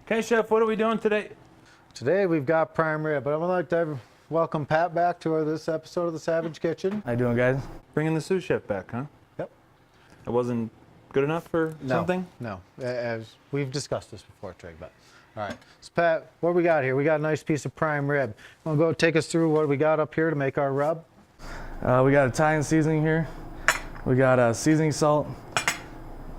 Okay, Chef, what are we doing today? Today we've got prime rib, but I would like to welcome Pat back to this episode of the Savage Kitchen. How you doing, guys? Bringing the sous chef back, huh? Yep. It wasn't good enough for something? No, as we've discussed this before, Trig, but all right. So Pat, what we got here? We got a nice piece of prime rib. Want to go take us through what we got up here to make our rub? We got Italian seasoning here. We got seasoning salt,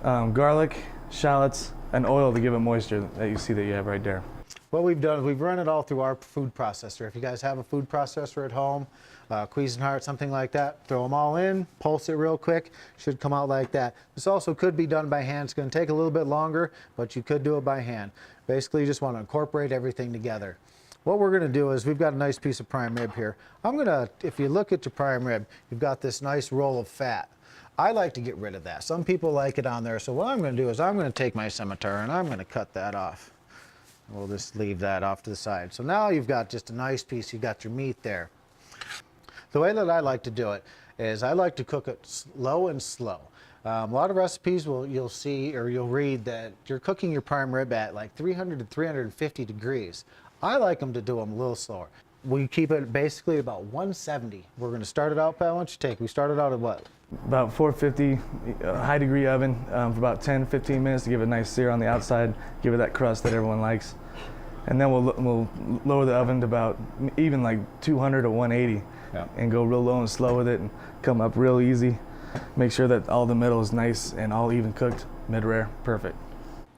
garlic, shallots, and oil to give it moisture that you see that you have right there. What we've done is we've run it all through our food processor. If you guys have a food processor at home, Cuisinart, something like that, throw them all in, pulse it real quick, should come out like that. This also could be done by hand. It's going to take a little bit longer, but you could do it by hand. Basically, you just want to incorporate everything together. What we're going to do is we've got a nice piece of prime rib here. I'm going to, if you look at your prime rib, you've got this nice roll of fat. I like to get rid of that. Some people like it on there. So what I'm going to do is I'm going to take my scimitar and I'm going to cut that off. We'll just leave that off to the side. So now you've got just a nice piece. You've got your meat there. The way that I like to do it is I like to cook it low and slow. A lot of recipes you'll see or you'll read that you're cooking your prime rib at like 300 to 350 degrees. I like them to do them a little slower. We keep it basically about 170. We're going to start it out, Pat, why don't you take? We started out at what? About 450 high degree oven for about 10-15 minutes to give it a nice sear on the outside, give it that crust that everyone likes. And then we'll lower the oven to about even like 200 or 180 and go real low and slow with it and come up real easy. Make sure that all the middle is nice and all even cooked, mid-rare, perfect.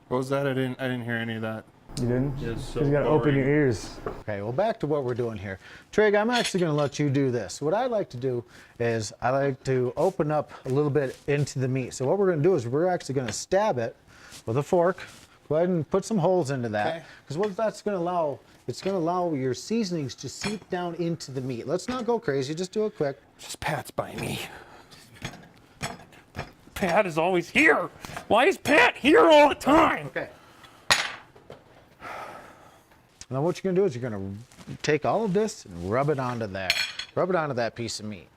What was that? I didn't hear any of that. You didn't? It's so you gotta open your ears. Okay, well, back to what we're doing here. Trig, I'm actually going to let you do this. What I like to do is I like to open up a little bit into the meat. So what we're going to do is we're actually going to stab it with a fork. Go ahead and put some holes into that, because what that's going to allow, it's going to allow your seasonings to seep down into the meat. Let's not go crazy, just do it quick. Just Pat's by me. Pat is always here. Why is Pat here all the time? Okay. Now what you're going to do is you're going to take all of this and rub it onto there. Rub it onto that piece of meat.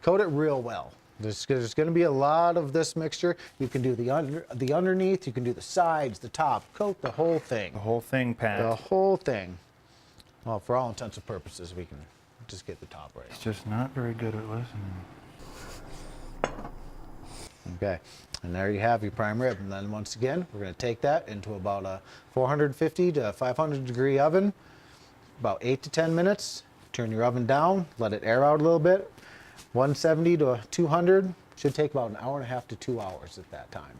Coat it real well. There's going to be a lot of this mixture. You can do the underneath, you can do the sides, the top. Coat the whole thing. The whole thing, Pat. The whole thing. Well, for all intents and purposes, we can just get the top right. He's just not very good at listening. Okay, and there you have your prime rib. And then once again, we're going to take that into about a 450 to 500 degree oven, about 8 to 10 minutes. Turn your oven down, let it air out a little bit. 170 to 200 should take about an hour and a half to 2 hours at that time.